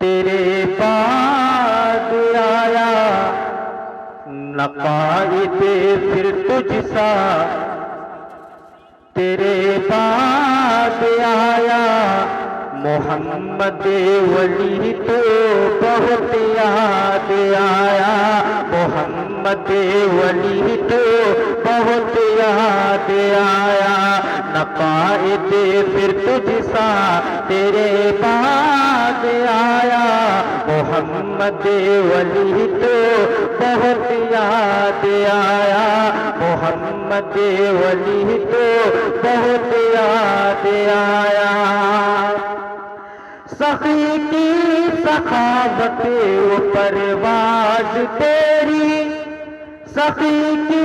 تیرے بعد آیا نہ قائد پھر تجھ سا، تیرے بعد آیا محمد ولی تو بہت یاد آیا، محمد ولی تو بہت یاد آیا، نہ قائد پھر تجھ سا تیرے بعد آیا، محمد ولی تو بہت یاد آیا، محمد ولی تو بہت یاد آیا۔ سخی کی سخاوت و پرواز تیری، سخی کی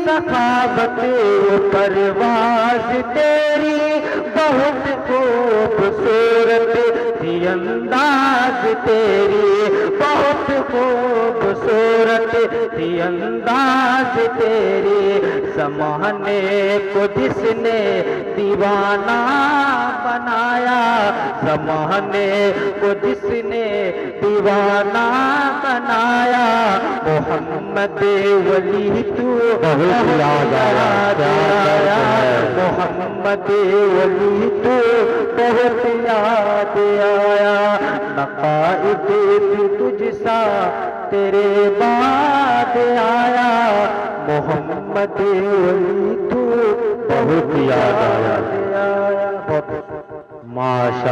سخاوت و پرواز تیری، بہت خوبصورت تھی انداز تیری، بہت خوبصورت تھی انداز تیری، زمانے کو جس نے دیوانہ بنایا، زمانے کو جس نے دیوانہ بنایا، محمد ولی تو بہت یاد آیا، محمد ولی تو بہت یاد آیا، نہ قائد بھی تجھ سا تیرے بعد آیا، محمد ولی تو بہت یاد آیا۔ ماشاء